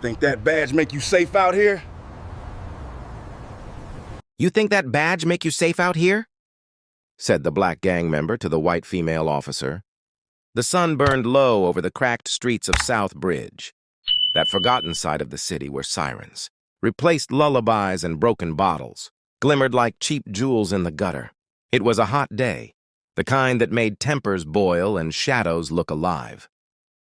Think that badge make you safe out here? You think that badge make you safe out here? Said the black gang member to the white female officer. The sun burned low over the cracked streets of South Bridge, that forgotten side of the city where sirens, replaced lullabies and broken bottles, glimmered like cheap jewels in the gutter. It was a hot day, the kind that made tempers boil and shadows look alive.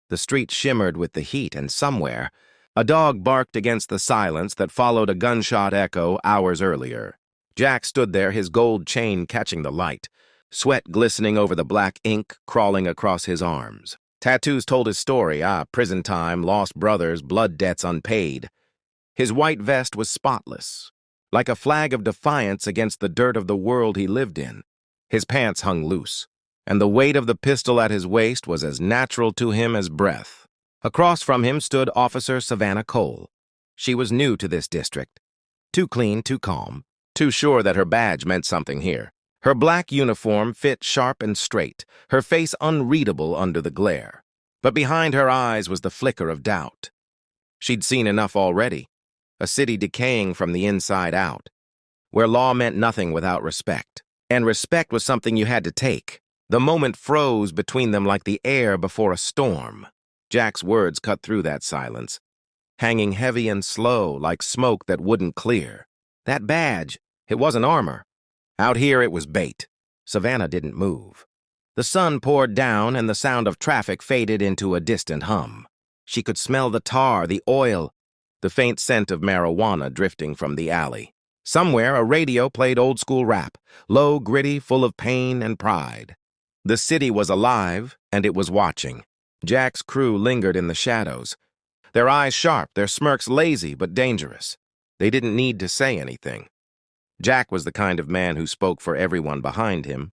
The street shimmered with the heat, and somewhere, a dog barked against the silence that followed a gunshot echo hours earlier. Jack stood there, his gold chain catching the light, sweat glistening over the black ink crawling across his arms. Tattoos told his story, prison time, lost brothers, blood debts unpaid. His white vest was spotless, like a flag of defiance against the dirt of the world he lived in. His pants hung loose, and the weight of the pistol at his waist was as natural to him as breath. Across from him stood Officer Savannah Cole. She was new to this district. Too clean, too calm, too sure that her badge meant something here. Her black uniform fit sharp and straight, her face unreadable under the glare. But behind her eyes was the flicker of doubt. She'd seen enough already, a city decaying from the inside out, where law meant nothing without respect. And respect was something you had to take. The moment froze between them like the air before a storm. Jack's words cut through that silence, hanging heavy and slow like smoke that wouldn't clear. That badge, it wasn't armor. Out here it was bait. Savannah didn't move. The sun poured down and the sound of traffic faded into a distant hum. She could smell the tar, the oil, the faint scent of marijuana drifting from the alley. Somewhere a radio played old-school rap, low, gritty, full of pain and pride. The city was alive, and it was watching. Jack's crew lingered in the shadows, their eyes sharp, their smirks lazy but dangerous. They didn't need to say anything. Jack was the kind of man who spoke for everyone behind him,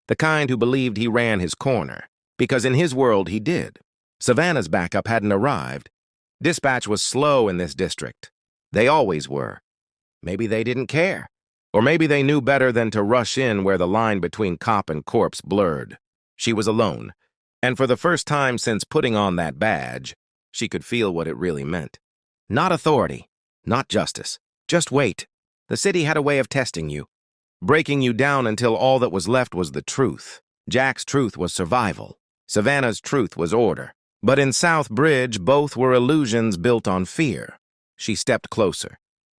the kind who believed he ran his corner, because in his world he did. Savannah's backup hadn't arrived. Dispatch was slow in this district. They always were. Maybe they didn't care. Or maybe they knew better than to rush in where the line between cop and corpse blurred. She was alone, and for the first time since putting on that badge, she could feel what it really meant. Not authority, not justice. Just wait. The city had a way of testing you, breaking you down until all that was left was the truth. Jack's truth was survival. Savannah's truth was order. But in South Bridge, both were illusions built on fear. She stepped closer.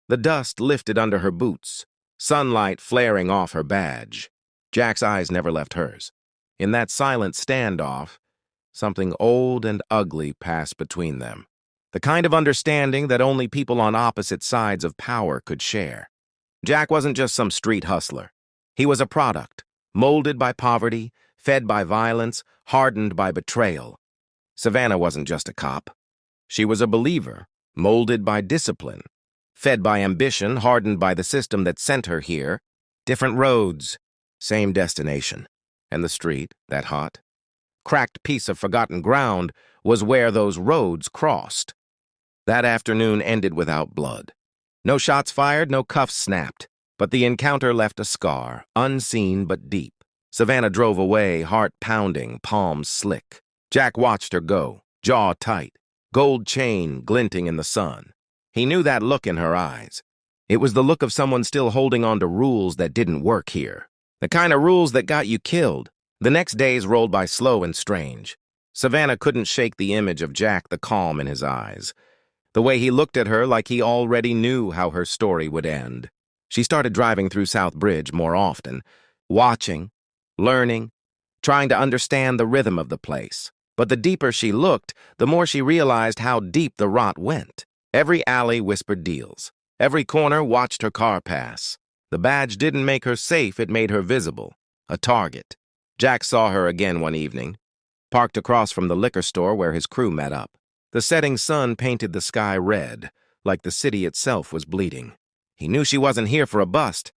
The dust lifted under her boots, sunlight flaring off her badge. Jack's eyes never left hers. In that silent standoff, something old and ugly passed between them. The kind of understanding that only people on opposite sides of power could share. Jack wasn't just some street hustler. He was a product, molded by poverty, fed by violence, hardened by betrayal. Savannah wasn't just a cop. She was a believer, molded by discipline, fed by ambition, hardened by the system that sent her here. Different roads, same destination. And the street, that hot, cracked piece of forgotten ground, was where those roads crossed. That afternoon ended without blood. No shots fired, no cuffs snapped, but the encounter left a scar, unseen but deep. Savannah drove away, heart pounding, palms slick. Jack watched her go, jaw tight, gold chain glinting in the sun. He knew that look in her eyes. It was the look of someone still holding on to rules that didn't work here. The kind of rules that got you killed. The next days rolled by slow and strange. Savannah couldn't shake the image of Jack, the calm in his eyes. The way he looked at her like he already knew how her story would end. She started driving through South Bridge more often, watching, learning, trying to understand the rhythm of the place. But the deeper she looked, the more she realized how deep the rot went. Every alley whispered deals. Every corner watched her car pass. The badge didn't make her safe, it made her visible. A target. Jack saw her again one evening, parked across from the liquor store where his crew met up. The setting sun painted the sky red, like the city itself was bleeding. He knew she wasn't here for a bust.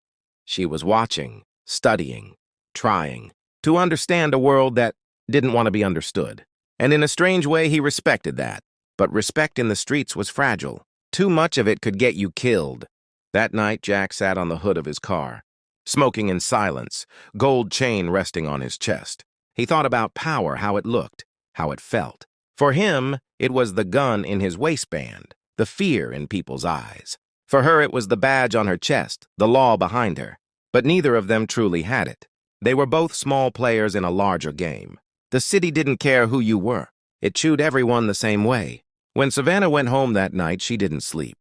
She was watching, studying, trying to understand a world that didn't want to be understood. And in a strange way, he respected that. But respect in the streets was fragile. Too much of it could get you killed. That night, Jack sat on the hood of his car, smoking in silence, gold chain resting on his chest. He thought about power, how it looked, how it felt. For him, it was the gun in his waistband, the fear in people's eyes. For her, it was the badge on her chest, the law behind her. But neither of them truly had it. They were both small players in a larger game. The city didn't care who you were. It chewed everyone the same way. When Savannah went home that night, she didn't sleep.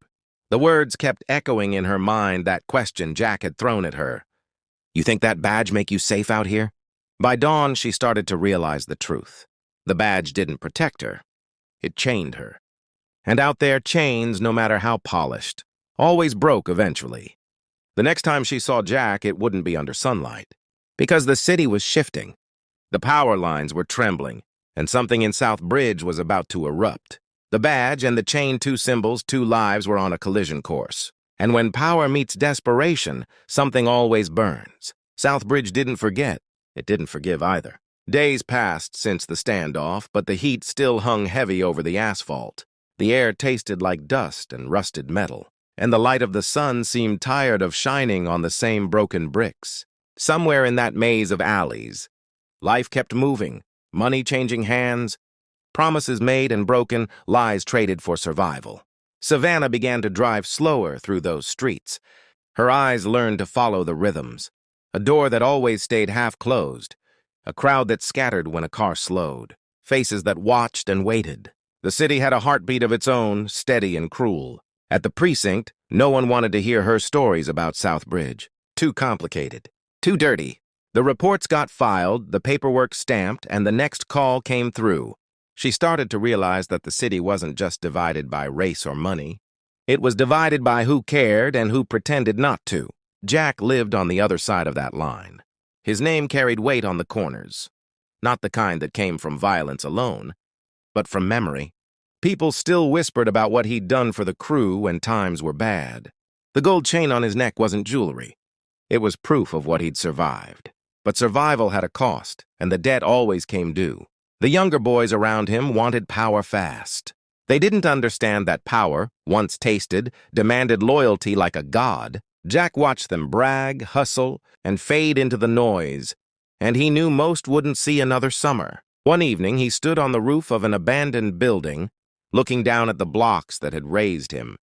The words kept echoing in her mind, that question Jack had thrown at her. "You think that badge make you safe out here?" By dawn, she started to realize the truth. The badge didn't protect her. It chained her. And out there, chains, no matter how polished, always broke eventually. The next time she saw Jack, it wouldn't be under sunlight. Because the city was shifting. The power lines were trembling, and something in South Bridge was about to erupt. The badge and the chain, two symbols, two lives, were on a collision course. And when power meets desperation, something always burns. South Bridge didn't forget. It didn't forgive either. Days passed since the standoff, but the heat still hung heavy over the asphalt. The air tasted like dust and rusted metal, and the light of the sun seemed tired of shining on the same broken bricks. Somewhere in that maze of alleys, life kept moving, money changing hands, promises made and broken, lies traded for survival. Savannah began to drive slower through those streets. Her eyes learned to follow the rhythms. A door that always stayed half closed. A crowd that scattered when a car slowed. Faces that watched and waited. The city had a heartbeat of its own, steady and cruel. At the precinct, no one wanted to hear her stories about South Bridge. Too complicated. Too dirty. The reports got filed, the paperwork stamped, and the next call came through. She started to realize that the city wasn't just divided by race or money. It was divided by who cared and who pretended not to. Jack lived on the other side of that line. His name carried weight on the corners. Not the kind that came from violence alone, but from memory. People still whispered about what he'd done for the crew when times were bad. The gold chain on his neck wasn't jewelry. It was proof of what he'd survived. But survival had a cost, and the debt always came due. The younger boys around him wanted power fast. They didn't understand that power, once tasted, demanded loyalty like a god. Jack watched them brag, hustle, and fade into the noise, and he knew most wouldn't see another summer. One evening, he stood on the roof of an abandoned building, looking down at the blocks that had raised him.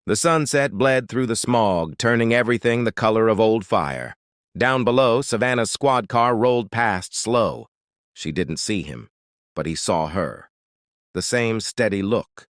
The sunset bled through the smog, turning everything the color of old fire. Down below, Savannah's squad car rolled past slow. She didn't see him, but he saw her. The same steady look.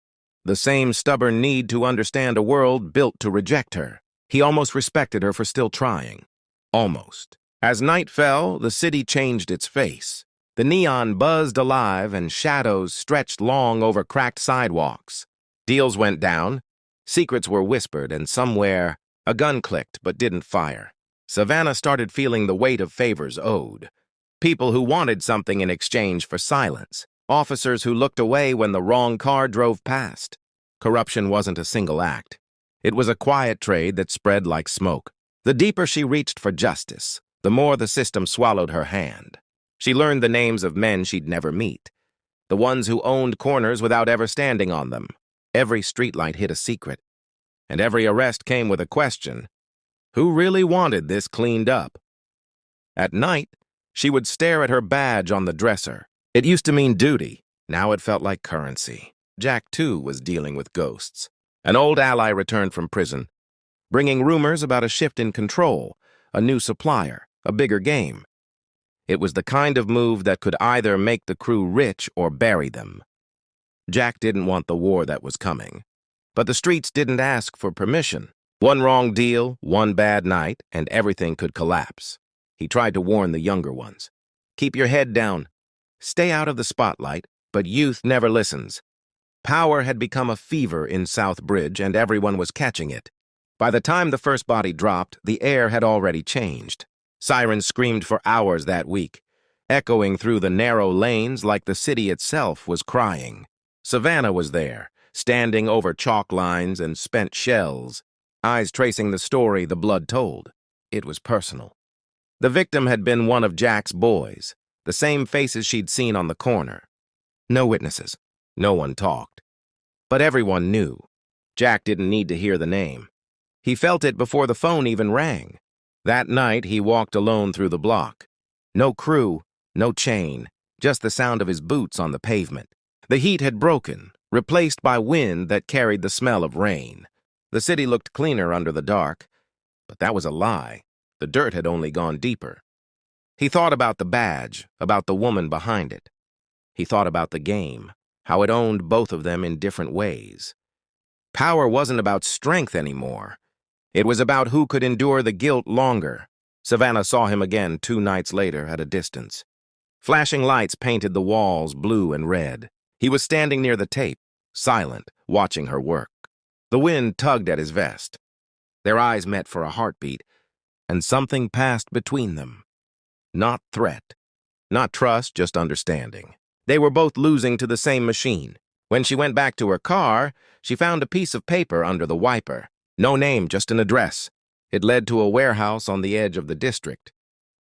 The same stubborn need to understand a world built to reject her. He almost respected her for still trying. Almost. As night fell, the city changed its face. The neon buzzed alive and shadows stretched long over cracked sidewalks. Deals went down. Secrets were whispered, and somewhere, a gun clicked but didn't fire. Savannah started feeling the weight of favors owed. People who wanted something in exchange for silence. Officers who looked away when the wrong car drove past. Corruption wasn't a single act. It was a quiet trade that spread like smoke. The deeper she reached for justice, the more the system swallowed her hand. She learned the names of men she'd never meet. The ones who owned corners without ever standing on them. Every streetlight hid a secret. And every arrest came with a question. Who really wanted this cleaned up? At night, she would stare at her badge on the dresser. It used to mean duty. Now it felt like currency. Jack, too, was dealing with ghosts. An old ally returned from prison, bringing rumors about a shift in control, a new supplier, a bigger game. It was the kind of move that could either make the crew rich or bury them. Jack didn't want the war that was coming. But the streets didn't ask for permission. One wrong deal, one bad night, and everything could collapse. He tried to warn the younger ones. Keep your head down. Stay out of the spotlight, but youth never listens. Power had become a fever in South Bridge, and everyone was catching it. By the time the first body dropped, the air had already changed. Sirens screamed for hours that week, echoing through the narrow lanes like the city itself was crying. Savannah was there, standing over chalk lines and spent shells, eyes tracing the story the blood told. It was personal. The victim had been one of Jack's boys, the same faces she'd seen on the corner. No witnesses. No one talked. But everyone knew. Jack didn't need to hear the name. He felt it before the phone even rang. That night, he walked alone through the block. No crew, no chain, just the sound of his boots on the pavement. The heat had broken, replaced by wind that carried the smell of rain. The city looked cleaner under the dark, but that was a lie. The dirt had only gone deeper. He thought about the badge, about the woman behind it. He thought about the game, how it owned both of them in different ways. Power wasn't about strength anymore. It was about who could endure the guilt longer. Savannah saw him again 2 nights later at a distance. Flashing lights painted the walls blue and red. He was standing near the tape, silent, watching her work. The wind tugged at his vest. Their eyes met for a heartbeat, and something passed between them. Not threat, not trust, just understanding. They were both losing to the same machine. When she went back to her car, she found a piece of paper under the wiper. No name, just an address. It led to a warehouse on the edge of the district,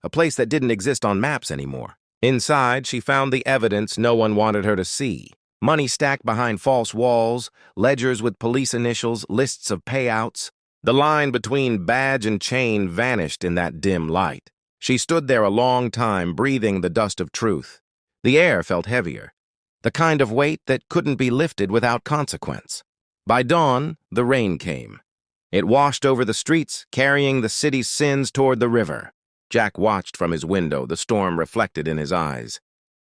a place that didn't exist on maps anymore. Inside, she found the evidence no one wanted her to see. Money stacked behind false walls, ledgers with police initials, lists of payouts. The line between badge and chain vanished in that dim light. She stood there a long time, breathing the dust of truth. The air felt heavier, the kind of weight that couldn't be lifted without consequence. By dawn, the rain came. It washed over the streets, carrying the city's sins toward the river. Jack watched from his window, the storm reflected in his eyes.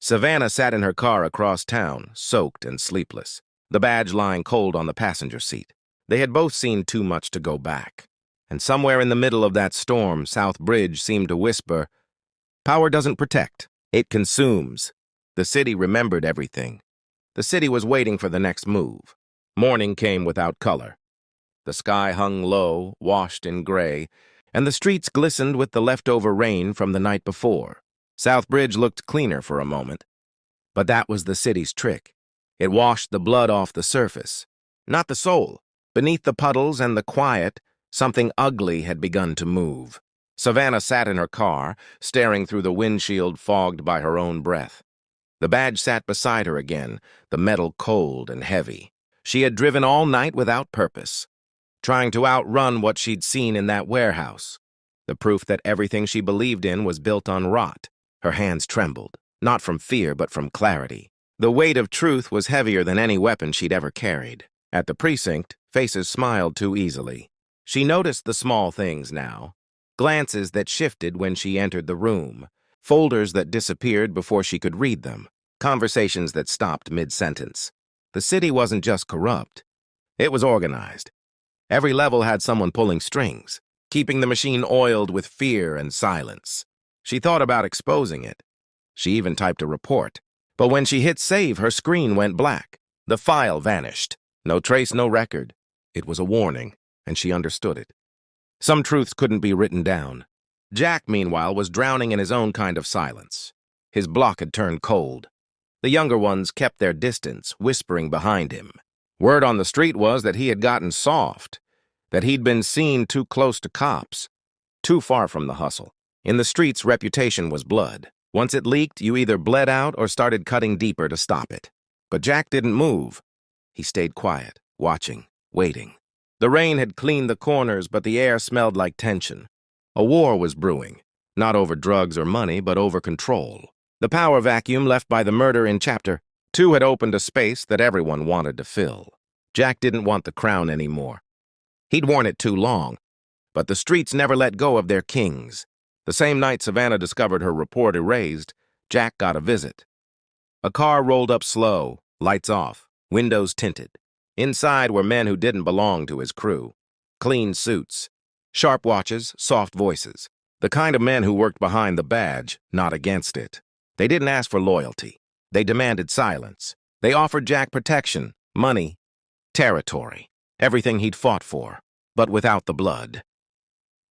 Savannah sat in her car across town, soaked and sleepless, the badge lying cold on the passenger seat. They had both seen too much to go back. And somewhere in the middle of that storm, South Bridge seemed to whisper, "Power doesn't protect, it consumes." The city remembered everything. The city was waiting for the next move. Morning came without color. The sky hung low, washed in gray, and the streets glistened with the leftover rain from the night before. South Bridge looked cleaner for a moment. But that was the city's trick. It washed the blood off the surface, not the soul. Beneath the puddles and the quiet, something ugly had begun to move. Savannah sat in her car, staring through the windshield fogged by her own breath. The badge sat beside her again, the metal cold and heavy. She had driven all night without purpose, trying to outrun what she'd seen in that warehouse. The proof that everything she believed in was built on rot. Her hands trembled, not from fear but from clarity. The weight of truth was heavier than any weapon she'd ever carried. At the precinct, faces smiled too easily. She noticed the small things now. Glances that shifted when she entered the room. Folders that disappeared before she could read them. Conversations that stopped mid-sentence. The city wasn't just corrupt. It was organized. Every level had someone pulling strings, keeping the machine oiled with fear and silence. She thought about exposing it. She even typed a report. But when she hit save, her screen went black. The file vanished. No trace, no record. It was a warning, and she understood it. Some truths couldn't be written down. Jack, meanwhile, was drowning in his own kind of silence. His block had turned cold. The younger ones kept their distance, whispering behind him. Word on the street was that he had gotten soft, that he'd been seen too close to cops, too far from the hustle. In the streets, reputation was blood. Once it leaked, you either bled out or started cutting deeper to stop it. But Jack didn't move. He stayed quiet, watching, waiting. The rain had cleaned the corners, but the air smelled like tension. A war was brewing, not over drugs or money, but over control. The power vacuum left by the murder in Chapter 2 had opened a space that everyone wanted to fill. Jack didn't want the crown anymore. He'd worn it too long, but the streets never let go of their kings. The same night Savannah discovered her report erased, Jack got a visit. A car rolled up slow, lights off, windows tinted. Inside were men who didn't belong to his crew. Clean suits, sharp watches, soft voices. The kind of men who worked behind the badge, not against it. They didn't ask for loyalty. They demanded silence. They offered Jack protection, money, territory, everything he'd fought for, but without the blood.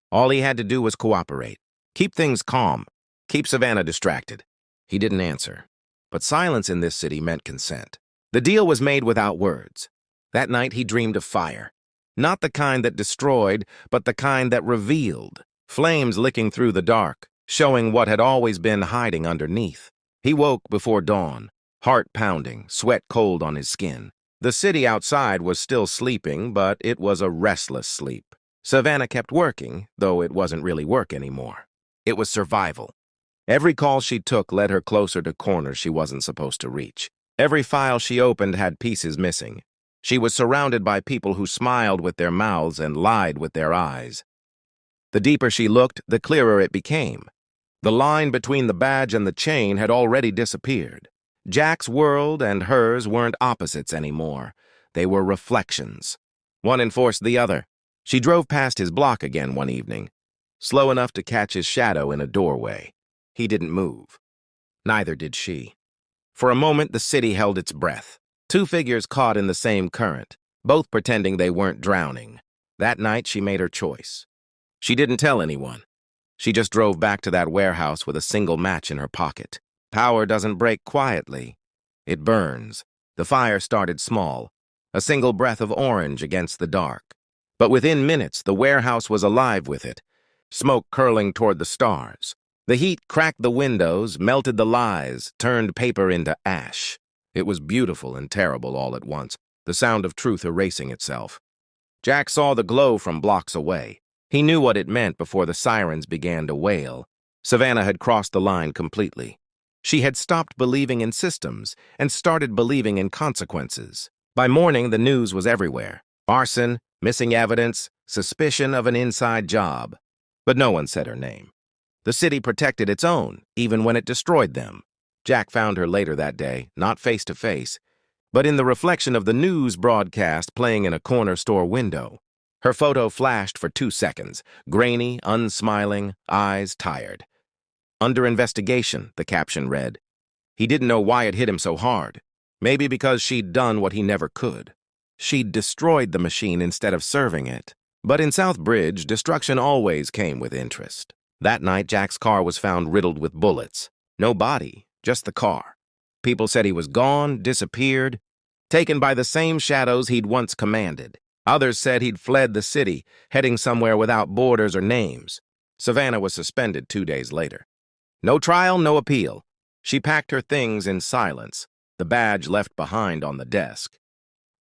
All he had to do was cooperate, keep things calm, keep Savannah distracted. He didn't answer. But silence in this city meant consent. The deal was made without words. That night he dreamed of fire. Not the kind that destroyed, but the kind that revealed. Flames licking through the dark, showing what had always been hiding underneath. He woke before dawn, heart pounding, sweat cold on his skin. The city outside was still sleeping, but it was a restless sleep. Savannah kept working, though it wasn't really work anymore. It was survival. Every call she took led her closer to corners she wasn't supposed to reach. Every file she opened had pieces missing. She was surrounded by people who smiled with their mouths and lied with their eyes. The deeper she looked, the clearer it became. The line between the badge and the chain had already disappeared. Jack's world and hers weren't opposites anymore. They were reflections. One enforced the other. She drove past his block again one evening, slow enough to catch his shadow in a doorway. He didn't move. Neither did she. For a moment, the city held its breath. Two figures caught in the same current, both pretending they weren't drowning. That night, she made her choice. She didn't tell anyone. She just drove back to that warehouse with a single match in her pocket. Power doesn't break quietly. It burns. The fire started small, a single breath of orange against the dark. But within minutes, the warehouse was alive with it, smoke curling toward the stars. The heat cracked the windows, melted the lies, turned paper into ash. It was beautiful and terrible all at once, the sound of truth erasing itself. Jack saw the glow from blocks away. He knew what it meant before the sirens began to wail. Savannah had crossed the line completely. She had stopped believing in systems and started believing in consequences. By morning, the news was everywhere. Arson, missing evidence, suspicion of an inside job. But no one said her name. The city protected its own, even when it destroyed them. Jack found her later that day, not face to face, but in the reflection of the news broadcast playing in a corner store window. Her photo flashed for 2 seconds, grainy, unsmiling, eyes tired. Under investigation, the caption read. He didn't know why it hit him so hard. Maybe because she'd done what he never could. She'd destroyed the machine instead of serving it. But in Southbridge, destruction always came with interest. That night, Jack's car was found riddled with bullets. No body, just the car. People said he was gone, disappeared, taken by the same shadows he'd once commanded. Others said he'd fled the city, heading somewhere without borders or names. Savannah was suspended 2 days later. No trial, no appeal. She packed her things in silence, the badge left behind on the desk.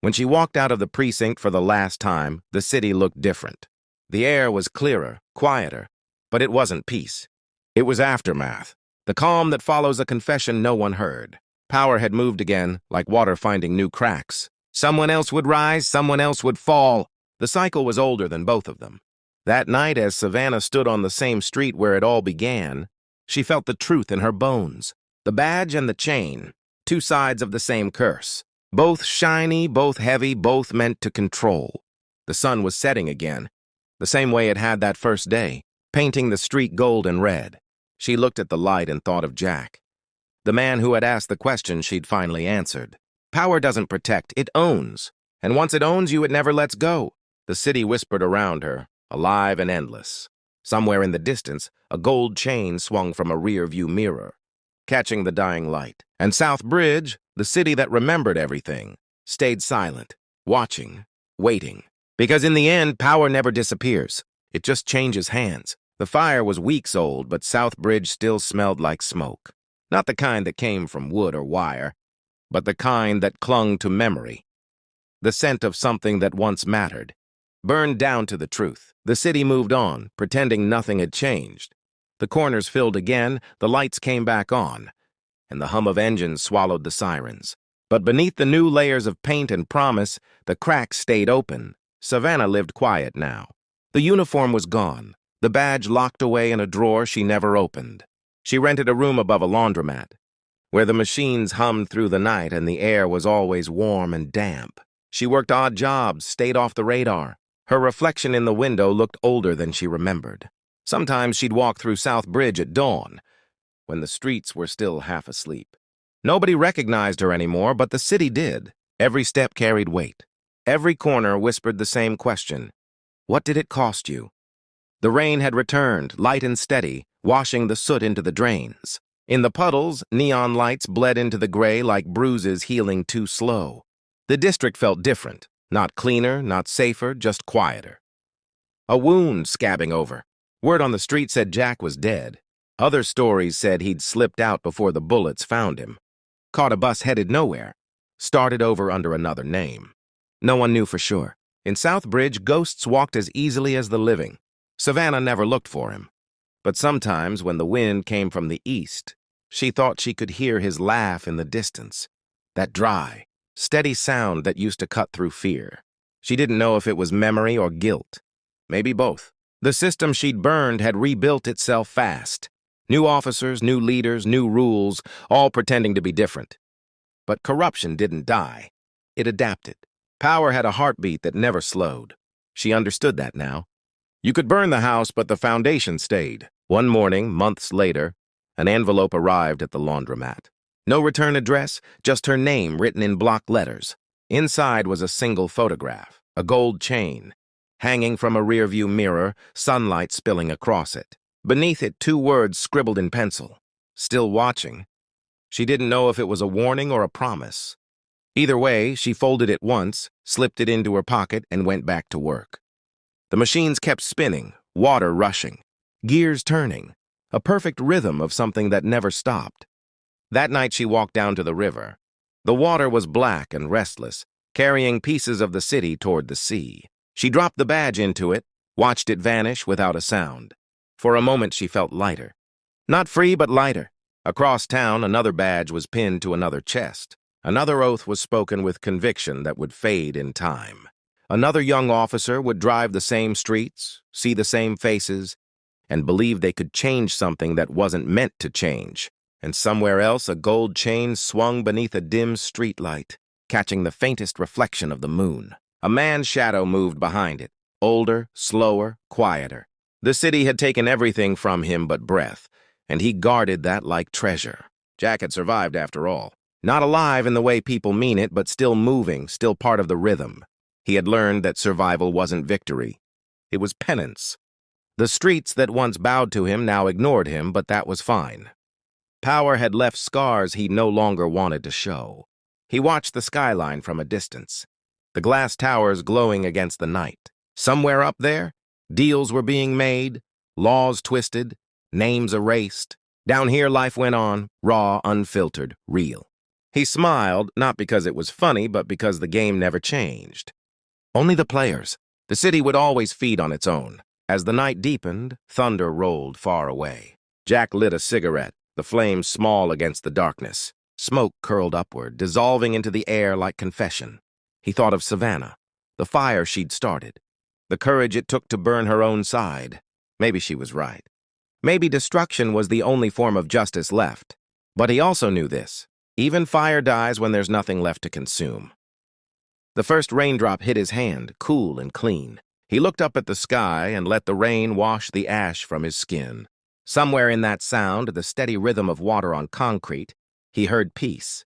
When she walked out of the precinct for the last time, the city looked different. The air was clearer, quieter, but it wasn't peace. It was aftermath, the calm that follows a confession no one heard. Power had moved again, like water finding new cracks. Someone else would rise, someone else would fall. The cycle was older than both of them. That night, as Savannah stood on the same street where it all began, she felt the truth in her bones. The badge and the chain, two sides of the same curse. Both shiny, both heavy, both meant to control. The sun was setting again, the same way it had that first day, painting the street gold and red. She looked at the light and thought of Jack, the man who had asked the question she'd finally answered. Power doesn't protect, it owns. And once it owns you, it never lets go. The city whispered around her, alive and endless. Somewhere in the distance, a gold chain swung from a rear-view mirror, catching the dying light. And Southbridge, the city that remembered everything, stayed silent, watching, waiting. Because in the end, power never disappears. It just changes hands. The fire was weeks old, but Southbridge still smelled like smoke. Not the kind that came from wood or wire, but the kind that clung to memory. The scent of something that once mattered. Burned down to the truth. The city moved on, pretending nothing had changed. The corners filled again, the lights came back on, and the hum of engines swallowed the sirens. But beneath the new layers of paint and promise, the cracks stayed open. Savannah lived quiet now. The uniform was gone, the badge locked away in a drawer she never opened. She rented a room above a laundromat, where the machines hummed through the night and the air was always warm and damp. She worked odd jobs, stayed off the radar. Her reflection in the window looked older than she remembered. Sometimes she'd walk through Southbridge at dawn, when the streets were still half asleep. Nobody recognized her anymore, but the city did. Every step carried weight. Every corner whispered the same question. What did it cost you? The rain had returned, light and steady, washing the soot into the drains. In the puddles, neon lights bled into the gray like bruises healing too slow. The district felt different. Not cleaner, not safer, just quieter. A wound scabbing over. Word on the street said Jack was dead. Other stories said he'd slipped out before the bullets found him. Caught a bus headed nowhere. Started over under another name. No one knew for sure. In Southbridge, ghosts walked as easily as the living. Savannah never looked for him. But sometimes, when the wind came from the east, she thought she could hear his laugh in the distance. That dry, steady sound that used to cut through fear. She didn't know if it was memory or guilt. Maybe both. The system she'd burned had rebuilt itself fast. New officers, new leaders, new rules, all pretending to be different. But corruption didn't die. It adapted. Power had a heartbeat that never slowed. She understood that now. You could burn the house, but the foundation stayed. One morning, months later, an envelope arrived at the laundromat. No return address, just her name written in block letters. Inside was a single photograph, a gold chain, hanging from a rearview mirror, sunlight spilling across it. Beneath it, 2 words scribbled in pencil. Still watching. She didn't know if it was a warning or a promise. Either way, she folded it once, slipped it into her pocket, and went back to work. The machines kept spinning, water rushing, gears turning, a perfect rhythm of something that never stopped. That night she walked down to the river. The water was black and restless, carrying pieces of the city toward the sea. She dropped the badge into it, watched it vanish without a sound. For a moment she felt lighter. Not free, but lighter. Across town, another badge was pinned to another chest. Another oath was spoken with conviction that would fade in time. Another young officer would drive the same streets, see the same faces, and believe they could change something that wasn't meant to change. And somewhere else, a gold chain swung beneath a dim streetlight, catching the faintest reflection of the moon. A man's shadow moved behind it, older, slower, quieter. The city had taken everything from him but breath, and he guarded that like treasure. Jack had survived after all. Not alive in the way people mean it, but still moving, still part of the rhythm. He had learned that survival wasn't victory. It was penance. The streets that once bowed to him now ignored him, but that was fine. Power had left scars he no longer wanted to show. He watched the skyline from a distance, the glass towers glowing against the night. Somewhere up there, deals were being made, laws twisted, names erased. Down here, life went on, raw, unfiltered, real. He smiled, not because it was funny, but because the game never changed. Only the players. The city would always feed on its own. As the night deepened, thunder rolled far away. Jack lit a cigarette, the flames small against the darkness. Smoke curled upward, dissolving into the air like confession. He thought of Savannah, the fire she'd started, the courage it took to burn her own side. Maybe she was right. Maybe destruction was the only form of justice left. But he also knew this. Even fire dies when there's nothing left to consume. The first raindrop hit his hand, cool and clean. He looked up at the sky and let the rain wash the ash from his skin. Somewhere in that sound, the steady rhythm of water on concrete, he heard peace.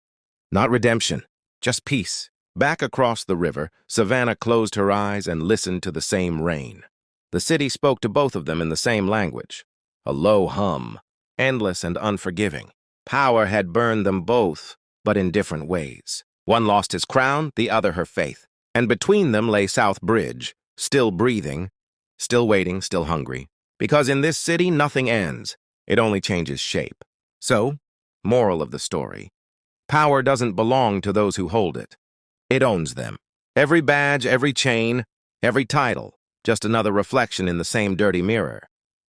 Not redemption, just peace. Back across the river, Savannah closed her eyes and listened to the same rain. The city spoke to both of them in the same language. A low hum, endless and unforgiving. Power had burned them both, but in different ways. One lost his crown, the other her faith. And between them lay South Bridge, still breathing, still waiting, still hungry. Because in this city, nothing ends. It only changes shape. So, moral of the story, power doesn't belong to those who hold it. It owns them. Every badge, every chain, every title, just another reflection in the same dirty mirror.